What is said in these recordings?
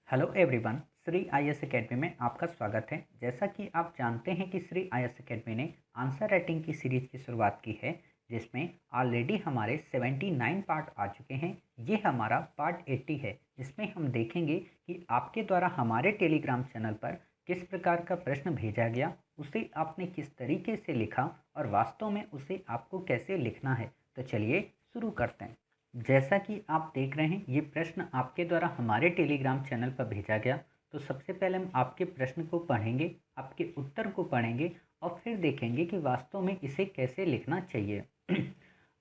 Hello everyone, Shri IAS academy में आपका स्वागत है। जैसा कि आप जानते हैं कि श्री आईएएस एकेडमी ने आंसर राइटिंग की सीरीज की शुरुआत की है, जिसमें ऑलरेडी हमारे 79 पार्ट आ चुके हैं। ये हमारा पार्ट 80 है, जिसमें हम देखेंगे कि आपके द्वारा हमारे टेलीग्राम चैनल पर किस प्रकार का प्रश्न भेजा गया, उसे आपने किस तरीके से लिखा और वास्तव में उसे आपको कैसे लिखना है। तो चलिए शुरू करते हैं। जैसा कि आप देख रहे हैं, ये प्रश्न आपके द्वारा हमारे टेलीग्राम चैनल पर भेजा गया। तो सबसे पहले हम आपके प्रश्न को पढ़ेंगे, आपके उत्तर को पढ़ेंगे और फिर देखेंगे कि वास्तव में इसे कैसे लिखना चाहिए।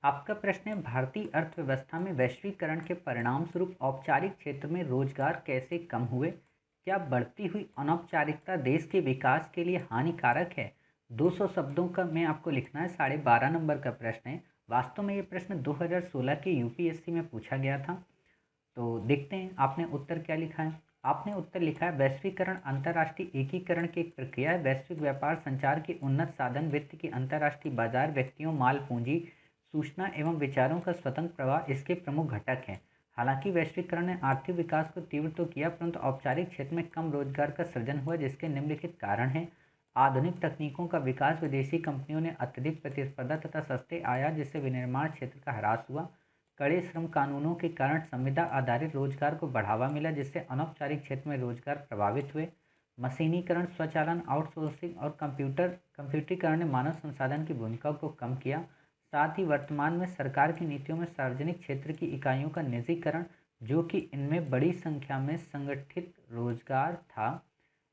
आपका प्रश्न है, भारतीय अर्थव्यवस्था में वैश्वीकरण के परिणाम स्वरूप औपचारिक क्षेत्र में रोजगार कैसे कम हुए? क्या बढ़ती हुई अनौपचारिकता देश के विकास के लिए हानिकारक है? 200 शब्दों का में आपको लिखना है। 12.5 नंबर का प्रश्न है। वास्तव में ये प्रश्न 2016 के यूपीएससी में पूछा गया था। तो देखते हैं आपने उत्तर क्या लिखा है। आपने उत्तर लिखा है, वैश्वीकरण अंतर्राष्ट्रीय एकीकरण की एक प्रक्रिया है। वैश्विक व्यापार संचार के उन्नत साधन, वित्त की अंतर्राष्ट्रीय बाजार, व्यक्तियों, माल पूंजी, सूचना एवं विचारों का स्वतंत्र प्रवाह इसके प्रमुख घटक हैं। हालांकि वैश्वीकरण ने आर्थिक विकास को तीव्र तो किया, परंतु औपचारिक क्षेत्र में कम रोजगार का सृजन हुआ, जिसके निम्नलिखित कारण हैं। आधुनिक तकनीकों का विकास, विदेशी कंपनियों ने अत्यधिक प्रतिस्पर्धा तथा सस्ते आयात, जिससे विनिर्माण क्षेत्र का ह्रास हुआ। कड़े श्रम कानूनों के कारण संविदा आधारित रोजगार को बढ़ावा मिला, जिससे अनौपचारिक क्षेत्र में रोजगार प्रभावित हुए। मशीनीकरण, स्वचालन, आउटसोर्सिंग और कंप्यूटरीकरण ने मानव संसाधन की भूमिका को कम किया। साथ ही वर्तमान में सरकार की नीतियों में सार्वजनिक क्षेत्र की इकाइयों का निजीकरण, जो कि इनमें बड़ी संख्या में संगठित रोजगार था।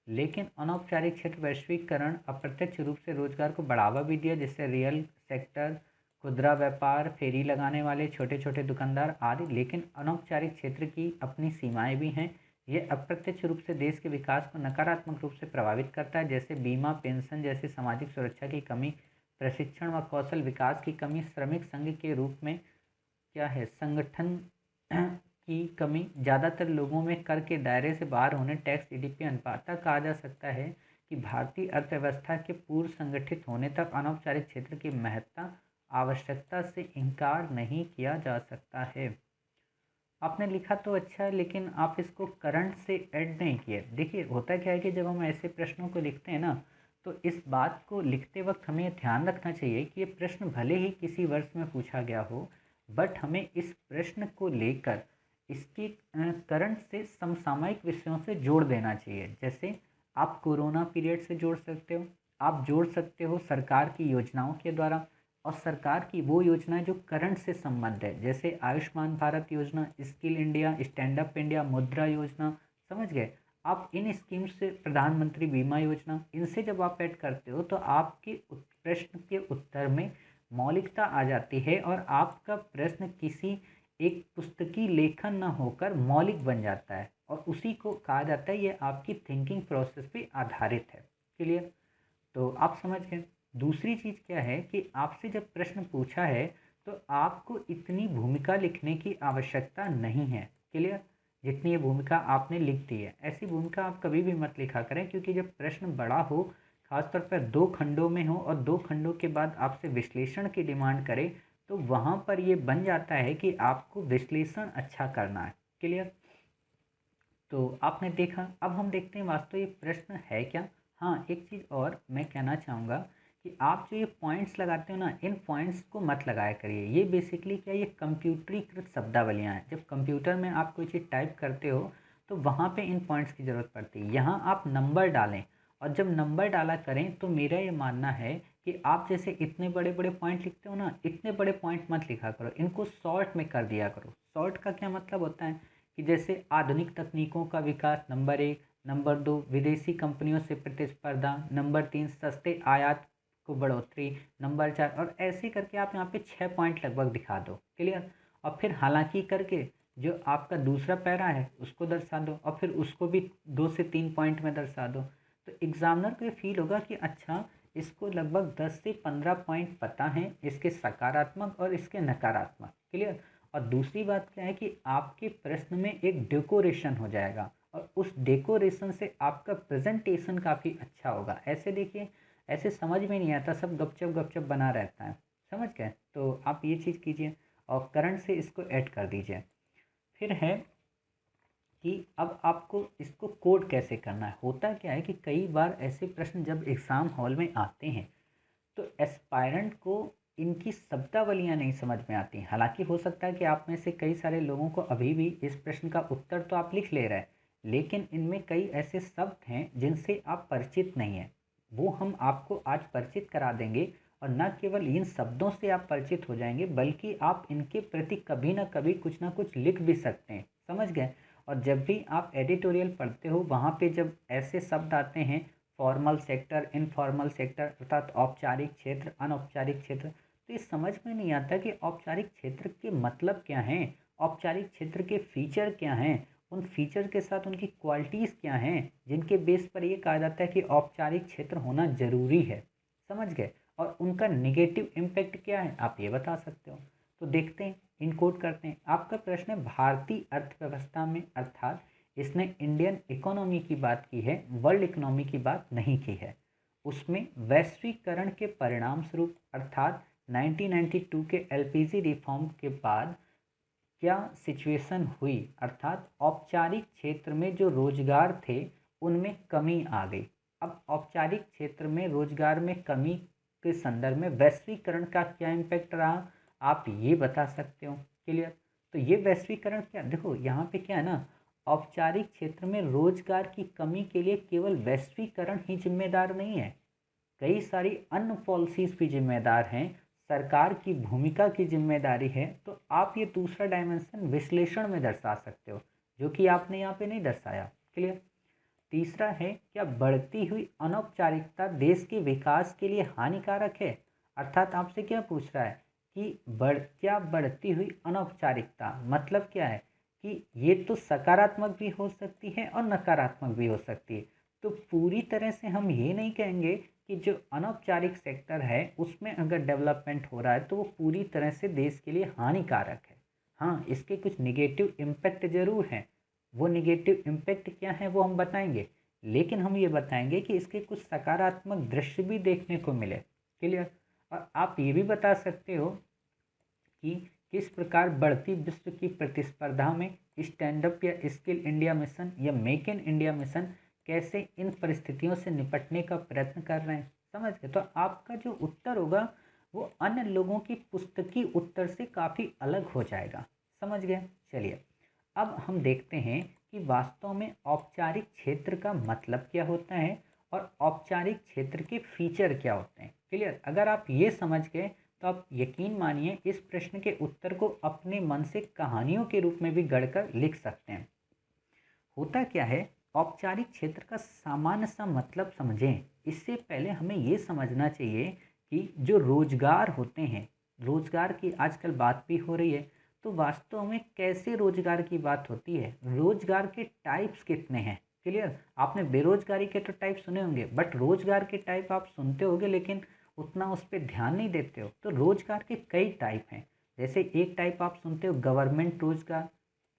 लेकिन अनौपचारिक क्षेत्र वैश्वीकरण अप्रत्यक्ष रूप से रोजगार को बढ़ावा भी दिया, जिससे रियल सेक्टर, खुदरा व्यापार, फेरी लगाने वाले छोटे छोटे दुकानदार आदि। लेकिन अनौपचारिक क्षेत्र की अपनी सीमाएं भी हैं। ये अप्रत्यक्ष रूप से देश के विकास को नकारात्मक रूप से प्रभावित करता है, जैसे बीमा, पेंशन जैसी सामाजिक सुरक्षा की कमी, प्रशिक्षण व कौशल विकास की कमी, श्रमिक संघ के रूप में क्या है, संगठन की कमी, ज़्यादातर लोगों में कर के दायरे से बाहर होने, टैक्स जीडीपी अनुपात। कहा जा सकता है कि भारतीय अर्थव्यवस्था के पूर्व संगठित होने तक अनौपचारिक क्षेत्र की महत्ता आवश्यकता से इनकार नहीं किया जा सकता है। आपने लिखा तो अच्छा है, लेकिन आप इसको करंट से ऐड नहीं किए। देखिए, होता क्या है कि जब हम ऐसे प्रश्नों को लिखते हैं ना, तो इस बात को लिखते वक्त हमें ध्यान रखना चाहिए कि ये प्रश्न भले ही किसी वर्ष में पूछा गया हो, बट हमें इस प्रश्न को लेकर इसके करंट से समसामयिक विषयों से जोड़ देना चाहिए। जैसे आप कोरोना पीरियड से जोड़ सकते हो, आप जोड़ सकते हो सरकार की योजनाओं के द्वारा, और सरकार की वो योजनाएं जो करंट से संबंध है, जैसे आयुष्मान भारत योजना, skill India, stand up India, मुद्रा योजना। समझ गए आप? इन स्कीम्स से, प्रधानमंत्री बीमा योजना, इनसे जब आप ऐड करते हो तो आपके प्रश्न के उत्तर में मौलिकता आ जाती है और आपका प्रश्न किसी एक पुस्तकीय लेखन न होकर मौलिक बन जाता है, और उसी को कहा जाता है ये आपकी थिंकिंग प्रोसेस पे आधारित है। क्लियर? तो आप समझ गए। दूसरी चीज़ क्या है कि आपसे जब प्रश्न पूछा है तो आपको इतनी भूमिका लिखने की आवश्यकता नहीं है। क्लियर? जितनी ये भूमिका आपने लिख दी है, ऐसी भूमिका आप कभी भी मत लिखा करें, क्योंकि जब प्रश्न बड़ा हो, खासतौर पर 2 खंडों में हो और 2 खंडों के बाद आपसे विश्लेषण की डिमांड करे, तो वहाँ पर ये बन जाता है कि आपको विश्लेषण अच्छा करना है। क्लियर? तो आपने देखा। अब हम देखते हैं वास्तव ये प्रश्न है क्या। हाँ, एक चीज़ और मैं कहना चाहूँगा कि आप जो ये पॉइंट्स लगाते हो ना, इन पॉइंट्स को मत लगाया करिए। ये बेसिकली क्या, ये कंप्यूटरीकृत शब्दावलियाँ हैं। जब कंप्यूटर में आप कोई चीज़ टाइप करते हो तो वहाँ पे इन पॉइंट्स की ज़रूरत पड़ती है। यहाँ आप नंबर डालें, और जब नंबर डाला करें तो मेरा ये मानना है कि आप जैसे इतने बड़े बड़े पॉइंट लिखते हो ना, इतने बड़े पॉइंट मत लिखा करो, इनको शॉर्ट में कर दिया करो। शॉर्ट का क्या मतलब होता है कि जैसे आधुनिक तकनीकों का विकास नंबर 1, नंबर 2 विदेशी कंपनियों से प्रतिस्पर्धा, नंबर 3 सस्ते आयात को बढ़ोतरी, नंबर 4, और ऐसे करके आप यहाँ पे 6 पॉइंट लगभग दिखा दो। क्लियर? और फिर हालांकि करके जो आपका दूसरा पैरा है उसको दर्शा दो, और फिर उसको भी 2 से 3 पॉइंट में दर्शा दो। तो एग्जामिनर को ये फील होगा कि अच्छा, इसको लगभग 10 से 15 पॉइंट पता है, इसके सकारात्मक और इसके नकारात्मक। क्लियर? और दूसरी बात क्या है कि आपके प्रश्न में एक डेकोरेशन हो जाएगा, और उस डेकोरेशन से आपका प्रेजेंटेशन काफ़ी अच्छा होगा। ऐसे देखिए, ऐसे समझ में नहीं आता, सब गपचप गपचप बना रहता है। समझ गए? तो आप ये चीज़ कीजिए और करंट से इसको ऐड कर दीजिए। फिर है कि अब आपको इसको कोड कैसे करना है। होता क्या है कि कई बार ऐसे प्रश्न जब एग्ज़ाम हॉल में आते हैं तो एस्पायरेंट को इनकी शब्दावलियाँ नहीं समझ में आती। हालांकि हो सकता है कि आप में से कई सारे लोगों को अभी भी इस प्रश्न का उत्तर तो आप लिख ले रहे हैं, लेकिन इनमें कई ऐसे शब्द हैं जिनसे आप परिचित नहीं हैं। वो हम आपको आज परिचित करा देंगे, और न केवल इन शब्दों से आप परिचित हो जाएंगे बल्कि आप इनके प्रति कभी ना कभी कुछ ना कुछ लिख भी सकते हैं। समझ गए। और जब भी आप एडिटोरियल पढ़ते हो वहाँ पे जब ऐसे शब्द आते हैं, फॉर्मल सेक्टर, इनफॉर्मल सेक्टर, अर्थात औपचारिक क्षेत्र, अनौपचारिक क्षेत्र, तो ये समझ में नहीं आता कि औपचारिक क्षेत्र के मतलब क्या हैं, औपचारिक क्षेत्र के फीचर क्या हैं, उन फीचर के साथ उनकी क्वालिटीज़ क्या हैं जिनके बेस पर ये कहा जाता है कि औपचारिक क्षेत्र होना ज़रूरी है। समझ गए। और उनका निगेटिव इम्पैक्ट क्या है आप ये बता सकते हो। तो देखते हैं, इनकोड करते हैं। आपका प्रश्न है भारतीय अर्थव्यवस्था में, अर्थात इसने इंडियन इकोनॉमी की बात की है, वर्ल्ड इकोनॉमी की बात नहीं की है। उसमें वैश्वीकरण के परिणाम स्वरूप अर्थात 1992 के एलपीजी रिफॉर्म के बाद क्या सिचुएशन हुई, अर्थात औपचारिक क्षेत्र में जो रोजगार थे उनमें कमी आ गई। अब औपचारिक क्षेत्र में रोजगार में कमी के संदर्भ में वैश्वीकरण का क्या इम्पैक्ट रहा आप ये बता सकते हो। क्लियर। तो ये वैश्वीकरण क्या, देखो यहाँ पे क्या है ना, औपचारिक क्षेत्र में रोजगार की कमी के लिए केवल वैश्वीकरण ही जिम्मेदार नहीं है, कई सारी अन्य पॉलिसीज भी जिम्मेदार हैं, सरकार की भूमिका की जिम्मेदारी है। तो आप ये दूसरा डायमेंशन विश्लेषण में दर्शा सकते हो, जो कि आपने यहाँ पे नहीं दर्शाया। क्लियर। तीसरा है, क्या बढ़ती हुई अनौपचारिकता देश के विकास के लिए हानिकारक है। अर्थात आपसे क्या पूछ रहा है कि क्या बढ़ती हुई अनौपचारिकता मतलब क्या है कि ये तो सकारात्मक भी हो सकती है और नकारात्मक भी हो सकती है। तो पूरी तरह से हम ये नहीं कहेंगे कि जो अनौपचारिक सेक्टर है उसमें अगर डेवलपमेंट हो रहा है तो वो पूरी तरह से देश के लिए हानिकारक है। हाँ, इसके कुछ निगेटिव इम्पैक्ट जरूर हैं। वो निगेटिव इम्पैक्ट क्या है वो हम बताएंगे, लेकिन हम ये बताएंगे कि इसके कुछ सकारात्मक दृश्य भी देखने को मिले। क्लियर। और आप ये भी बता सकते हो कि किस प्रकार बढ़ती विश्व की प्रतिस्पर्धा में स्टैंड अप या स्किल इंडिया मिशन या मेक इन इंडिया मिशन कैसे इन परिस्थितियों से निपटने का प्रयत्न कर रहे हैं। समझ गए। तो आपका जो उत्तर होगा वो अन्य लोगों की पुस्तकी उत्तर से काफ़ी अलग हो जाएगा। समझ गए। चलिए, अब हम देखते हैं कि वास्तव में औपचारिक क्षेत्र का मतलब क्या होता है और औपचारिक क्षेत्र के फीचर क्या होते हैं। क्लियर। अगर आप ये समझ गए तो आप यकीन मानिए इस प्रश्न के उत्तर को अपने मन से कहानियों के रूप में भी गढ़कर लिख सकते हैं। होता क्या है, औपचारिक क्षेत्र का सामान्य सा मतलब समझें। इससे पहले हमें ये समझना चाहिए कि जो रोजगार होते हैं, रोजगार की आजकल बात भी हो रही है, तो वास्तव में कैसे रोजगार की बात होती है, रोजगार के टाइप्स कितने हैं। क्लियर। आपने बेरोजगारी के तो टाइप सुने होंगे, बट रोजगार के टाइप आप सुनते होंगे लेकिन उतना उस पर ध्यान नहीं देते हो। तो रोजगार के कई टाइप हैं। जैसे एक टाइप आप सुनते हो गवर्नमेंट रोजगार,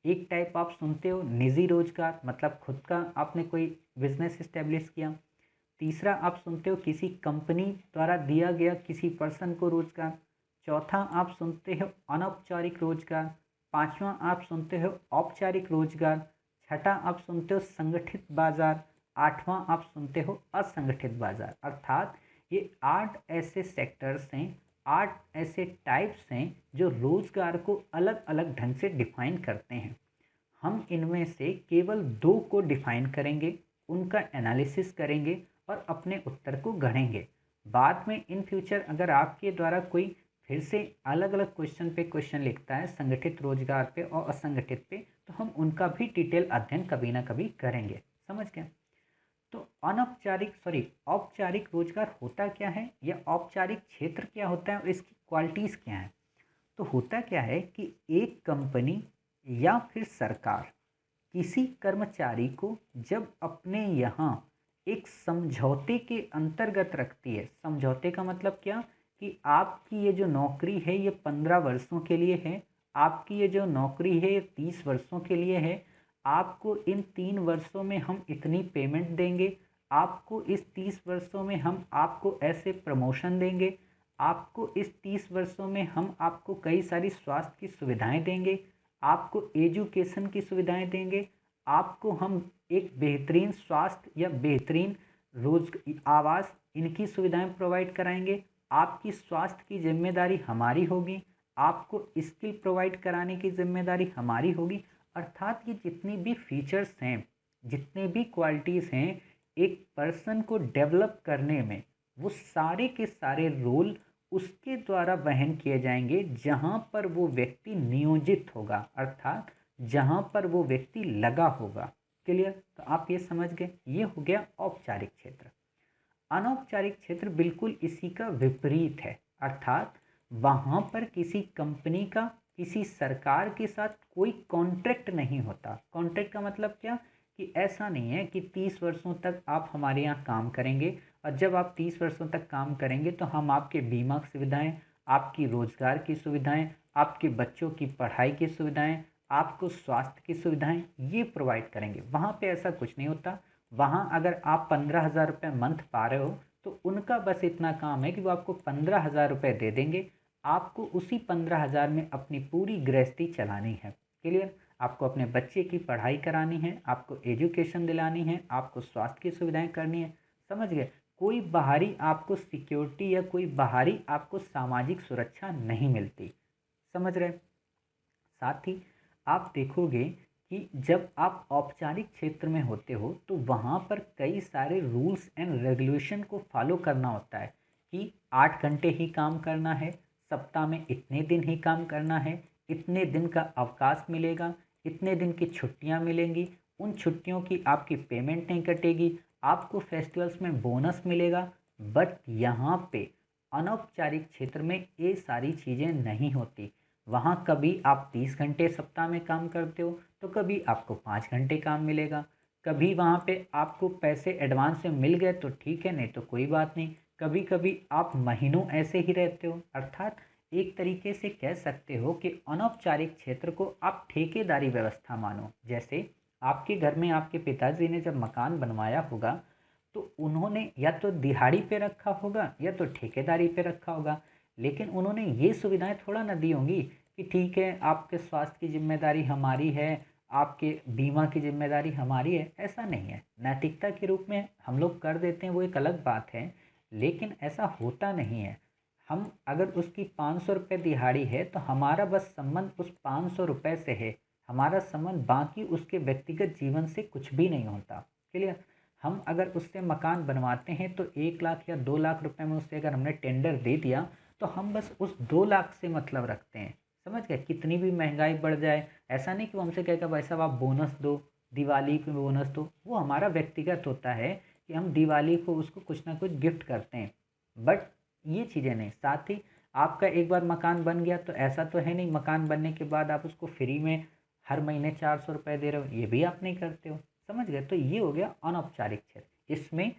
एक टाइप आप सुनते हो निजी रोजगार, मतलब खुद का आपने कोई बिजनेस इस्टेब्लिश किया। तीसरा आप सुनते हो किसी कंपनी द्वारा दिया गया किसी पर्सन को रोजगार। चौथा आप सुनते हो अनौपचारिक रोजगार। पांचवा आप सुनते हो औपचारिक रोजगार। छठा आप सुनते हो संगठित बाजार। आठवां आप सुनते हो असंगठित बाजार। अर्थात ये 8 ऐसे सेक्टर्स हैं, 8 ऐसे टाइप्स हैं जो रोजगार को अलग अलग ढंग से डिफाइन करते हैं। हम इनमें से केवल 2 को डिफाइन करेंगे, उनका एनालिसिस करेंगे और अपने उत्तर को गढ़ेंगे। बाद में इन फ्यूचर अगर आपके द्वारा कोई फिर से अलग अलग क्वेश्चन पे क्वेश्चन लिखता है संगठित रोजगार पे और असंगठित पे, तो हम उनका भी डिटेल अध्ययन कभी ना कभी करेंगे। समझ गए। तो औपचारिक रोजगार होता क्या है या औपचारिक क्षेत्र क्या होता है और इसकी क्वालिटीज़ क्या है। तो होता क्या है कि एक कंपनी या फिर सरकार किसी कर्मचारी को जब अपने यहाँ एक समझौते के अंतर्गत रखती है। समझौते का मतलब क्या कि आपकी ये जो नौकरी है ये 15 वर्षों के लिए है, आपकी ये जो नौकरी है ये 30 वर्षों के लिए है, आपको इन 3 वर्षों में हम इतनी पेमेंट देंगे, आपको इस 30 वर्षों में हम आपको ऐसे प्रमोशन देंगे, आपको इस 30 वर्षों में हम आपको कई सारी स्वास्थ्य की सुविधाएं देंगे, आपको एजुकेशन की सुविधाएं देंगे, आपको हम एक बेहतरीन स्वास्थ्य या बेहतरीन रोज आवास इनकी सुविधाएं प्रोवाइड कराएंगे। आपकी स्वास्थ्य की जिम्मेदारी हमारी होगी, आपको स्किल प्रोवाइड कराने की जिम्मेदारी हमारी होगी। अर्थात ये जितनी भी फीचर्स हैं, जितने भी क्वालिटीज़ हैं एक पर्सन को डेवलप करने में, वो सारे के सारे रोल उसके द्वारा वहन किए जाएंगे जहाँ पर वो व्यक्ति नियोजित होगा, अर्थात जहाँ पर वो व्यक्ति लगा होगा। क्लियर? तो आप ये समझ गए, ये हो गया औपचारिक क्षेत्र। अनौपचारिक क्षेत्र बिल्कुल इसी का विपरीत है, अर्थात वहाँ पर किसी कंपनी का किसी सरकार के साथ कोई कॉन्ट्रैक्ट नहीं होता। कॉन्ट्रैक्ट का मतलब क्या, कि ऐसा नहीं है कि 30 वर्षों तक आप हमारे यहाँ काम करेंगे और जब आप 30 वर्षों तक काम करेंगे तो हम आपके बीमा की सुविधाएं, आपकी रोजगार की सुविधाएं, आपके बच्चों की पढ़ाई की सुविधाएं, आपको स्वास्थ्य की सुविधाएं ये प्रोवाइड करेंगे। वहाँ पे ऐसा कुछ नहीं होता। वहाँ अगर आप 15,000 रुपये मंथ पा रहे हो तो उनका बस इतना काम है कि वो आपको 15,000 रुपये दे देंगे, आपको उसी 15,000 में अपनी पूरी गृहस्थी चलानी है। क्लियर? आपको अपने बच्चे की पढ़ाई करानी है, आपको एजुकेशन दिलानी है, आपको स्वास्थ्य की सुविधाएं करनी है। समझ गए? कोई बाहरी आपको सिक्योरिटी या कोई बाहरी आपको सामाजिक सुरक्षा नहीं मिलती। समझ रहे? साथ ही आप देखोगे कि जब आप औपचारिक क्षेत्र में होते हो तो वहाँ पर कई सारे रूल्स एंड रेगुलेशन को फॉलो करना होता है कि 8 घंटे ही काम करना है, सप्ताह में इतने दिन ही काम करना है, इतने दिन का अवकाश मिलेगा, इतने दिन की छुट्टियाँ मिलेंगी, उन छुट्टियों की आपकी पेमेंट नहीं कटेगी, आपको फेस्टिवल्स में बोनस मिलेगा। बट यहाँ पे अनौपचारिक क्षेत्र में ये सारी चीज़ें नहीं होती। वहाँ कभी आप 30 घंटे सप्ताह में काम करते हो तो कभी आपको 5 घंटे काम मिलेगा। कभी वहाँ पे आपको पैसे एडवांस में मिल गए तो ठीक है, नहीं तो कोई बात नहीं। कभी कभी आप महीनों ऐसे ही रहते हो। अर्थात एक तरीके से कह सकते हो कि अनौपचारिक क्षेत्र को आप ठेकेदारी व्यवस्था मानो। जैसे आपके घर में आपके पिताजी ने जब मकान बनवाया होगा तो उन्होंने या तो दिहाड़ी पे रखा होगा या तो ठेकेदारी पे रखा होगा, लेकिन उन्होंने ये सुविधाएं थोड़ा ना दी होंगी कि ठीक है आपके स्वास्थ्य की जिम्मेदारी हमारी है, आपके बीमा की जिम्मेदारी हमारी है। ऐसा नहीं है। नैतिकता के रूप में हम लोग कर देते हैं, वो एक अलग बात है, लेकिन ऐसा होता नहीं है। हम अगर उसकी 500 रुपये दिहाड़ी है तो हमारा बस संबंध उस 500 रुपये से है, हमारा संबंध बाकी उसके व्यक्तिगत जीवन से कुछ भी नहीं होता। क्लियर? हम अगर उससे मकान बनवाते हैं तो 1 लाख या 2 लाख रुपए में उससे अगर हमने टेंडर दे दिया तो हम बस उस 2 लाख से मतलब रखते हैं। समझ गए? कितनी भी महंगाई बढ़ जाए, ऐसा नहीं कि वो हमसे कहेगा भाई साहब आप बोनस दो, दिवाली पे बोनस दो। वो हमारा व्यक्तिगत होता है कि हम दिवाली को उसको कुछ ना कुछ गिफ्ट करते हैं। बट ये चीज़ें नहीं। साथ ही आपका एक बार मकान बन गया तो ऐसा तो है नहीं मकान बनने के बाद आप उसको फ्री में हर महीने 400 रुपये दे रहे हो, ये भी आप नहीं करते हो। समझ गए? तो ये हो गया अनौपचारिक क्षेत्र। इसमें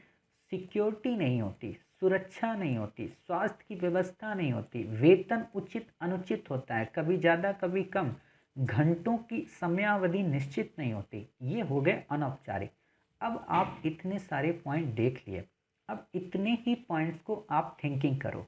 सिक्योरिटी नहीं होती, सुरक्षा नहीं होती, स्वास्थ्य की व्यवस्था नहीं होती, वेतन उचित अनुचित होता है, कभी ज़्यादा कभी कम, घंटों की समयावधि निश्चित नहीं होती। ये हो गए अनौपचारिक। अब आप इतने सारे पॉइंट देख लिए, अब इतने ही पॉइंट्स को आप थिंकिंग करो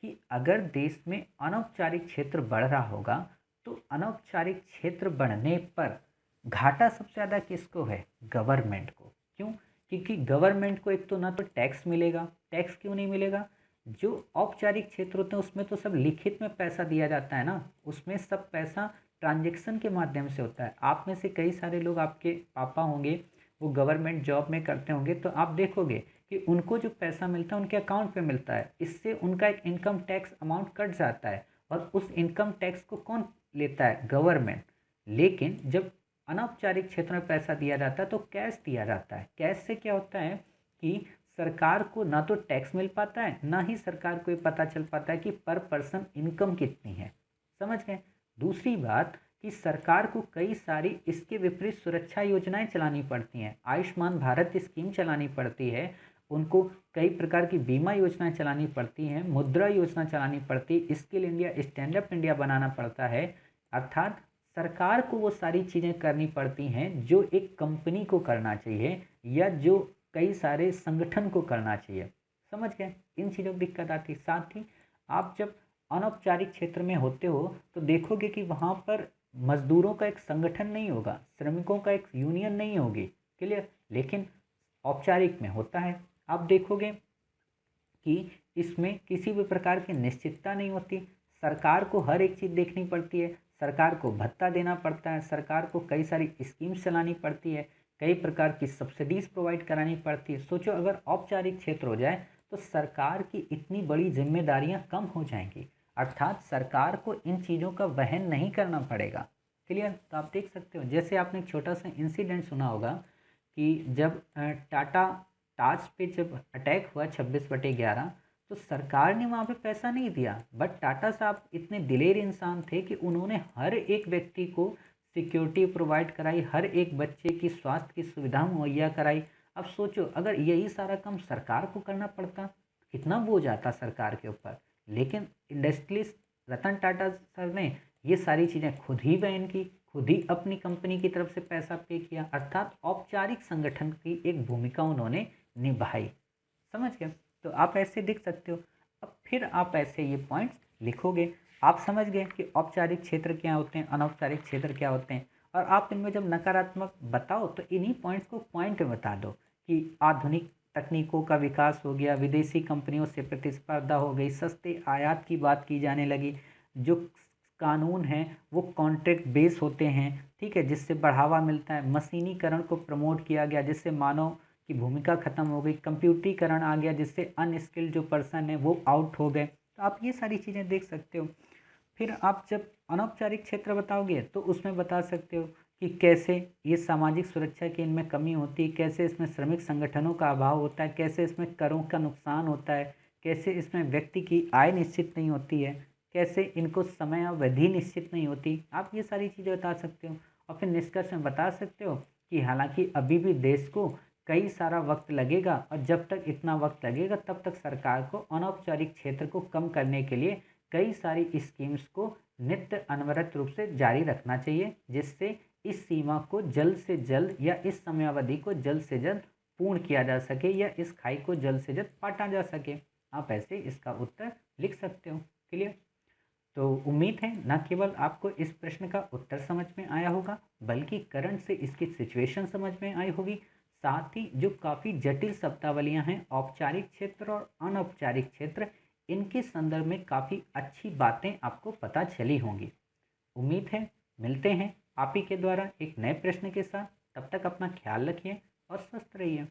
कि अगर देश में अनौपचारिक क्षेत्र बढ़ रहा होगा तो अनौपचारिक क्षेत्र बढ़ने पर घाटा सबसे ज़्यादा किसको है? गवर्नमेंट को। क्यों? क्योंकि गवर्नमेंट को एक तो ना तो टैक्स मिलेगा। टैक्स क्यों नहीं मिलेगा? जो औपचारिक क्षेत्र होते हैं उसमें तो सब लिखित में पैसा दिया जाता है ना, उसमें सब पैसा ट्रांजैक्शन के माध्यम से होता है। आप में से कई सारे लोग, आपके पापा होंगे वो गवर्नमेंट जॉब में करते होंगे, तो आप देखोगे कि उनको जो पैसा मिलता है उनके अकाउंट पे मिलता है, इससे उनका एक इनकम टैक्स अमाउंट कट जाता है और उस इनकम टैक्स को कौन लेता है? गवर्नमेंट। लेकिन जब अनौपचारिक क्षेत्र में पैसा दिया जाता है तो कैश दिया जाता है। कैश से क्या होता है कि सरकार को ना तो टैक्स मिल पाता है, ना ही सरकार को ये पता चल पाता है कि पर पर्सन इनकम कितनी है। समझ गए? दूसरी बात कि सरकार को कई सारी इसके विपरीत सुरक्षा योजनाएं चलानी पड़ती हैं। आयुष्मान भारत स्कीम चलानी पड़ती है, उनको कई प्रकार की बीमा योजनाएं चलानी पड़ती हैं, मुद्रा योजना चलानी पड़ती है, skill India stand up India बनाना पड़ता है। अर्थात सरकार को वो सारी चीज़ें करनी पड़ती हैं जो एक कंपनी को करना चाहिए या जो कई सारे संगठन को करना चाहिए। समझ गए? इन चीज़ों की दिक्कत आती है। साथ ही आप जब अनौपचारिक क्षेत्र में होते हो तो देखोगे कि वहाँ पर मजदूरों का एक संगठन नहीं होगा, श्रमिकों का एक यूनियन नहीं होगी। क्लियर। लेकिन औपचारिक में होता है। आप देखोगे कि इसमें किसी भी प्रकार की निश्चितता नहीं होती। सरकार को हर एक चीज़ देखनी पड़ती है, सरकार को भत्ता देना पड़ता है, सरकार को कई सारी स्कीम्स चलानी पड़ती है, कई प्रकार की सब्सिडीज प्रोवाइड करानी पड़ती है। सोचो अगर औपचारिक क्षेत्र हो जाए तो सरकार की इतनी बड़ी जिम्मेदारियां कम हो जाएंगी, अर्थात सरकार को इन चीज़ों का वहन नहीं करना पड़ेगा। क्लियर। तो आप देख सकते हो, जैसे आपने एक छोटा सा इंसिडेंट सुना होगा कि जब टाटा टाच पे जब अटैक हुआ 26/11, तो सरकार ने वहाँ पे पैसा नहीं दिया, बट टाटा साहब इतने दिलेर इंसान थे कि उन्होंने हर एक व्यक्ति को सिक्योरिटी प्रोवाइड कराई, हर एक बच्चे की स्वास्थ्य की सुविधा मुहैया कराई। अब सोचो अगर यही सारा काम सरकार को करना पड़ता, कितना बोझ आता सरकार के ऊपर। लेकिन इंडस्ट्रियलिस्ट रतन टाटा सर ने ये सारी चीज़ें खुद ही वहन की, खुद ही अपनी कंपनी की तरफ से पैसा पे किया, अर्थात औपचारिक संगठन की एक भूमिका उन्होंने निभाई। समझ गए। तो आप ऐसे देख सकते हो। अब फिर आप ऐसे ये पॉइंट्स लिखोगे। आप समझ गए कि औपचारिक क्षेत्र क्या होते हैं, अनौपचारिक क्षेत्र क्या होते हैं, और आप इनमें जब नकारात्मक बताओ तो इन्हीं पॉइंट्स को पॉइंट में बता दो कि आधुनिक तकनीकों का विकास हो गया, विदेशी कंपनियों से प्रतिस्पर्धा हो गई, सस्ते आयात की बात की जाने लगी, जो कानून हैं वो कॉन्ट्रैक्ट बेस होते हैं, ठीक है, जिससे बढ़ावा मिलता है, मशीनीकरण को प्रमोट किया गया जिससे मानव की भूमिका खत्म हो गई, कंप्यूटरीकरण आ गया जिससे अनस्किल्ड जो पर्सन है वो आउट हो गए। तो आप ये सारी चीज़ें देख सकते हो। फिर आप जब अनौपचारिक क्षेत्र बताओगे तो उसमें बता सकते हो कि कैसे ये सामाजिक सुरक्षा की इनमें कमी होती है, कैसे इसमें श्रमिक संगठनों का अभाव होता है, कैसे इसमें करों का नुकसान होता है, कैसे इसमें व्यक्ति की आय निश्चित नहीं होती है, कैसे इनको समय अवधि निश्चित नहीं होती। आप ये सारी चीज़ें बता सकते हो। और फिर निष्कर्ष में बता सकते हो कि हालांकि अभी भी देश को कई सारा वक्त लगेगा, और जब तक इतना वक्त लगेगा तब तक सरकार को अनौपचारिक क्षेत्र को कम करने के लिए कई सारी स्कीम्स को नित्य अनवरत रूप से जारी रखना चाहिए, जिससे इस सीमा को जल्द से जल्द या इस समयावधि को जल्द से जल्द पूर्ण किया जा सके, या इस खाई को जल्द से जल्द पाटा जा सके। आप ऐसे इसका उत्तर लिख सकते हो। क्लियर। तो उम्मीद है न केवल आपको इस प्रश्न का उत्तर समझ में आया होगा, बल्कि करंट से इसकी सिचुएशन समझ में आई होगी। साथ ही जो काफ़ी जटिल शब्दावलियां हैं, औपचारिक क्षेत्र और अनौपचारिक क्षेत्र, इनके संदर्भ में काफ़ी अच्छी बातें आपको पता चली होंगी। उम्मीद है मिलते हैं आप ही के द्वारा एक नए प्रश्न के साथ। तब तक अपना ख्याल रखिए और स्वस्थ रहिए।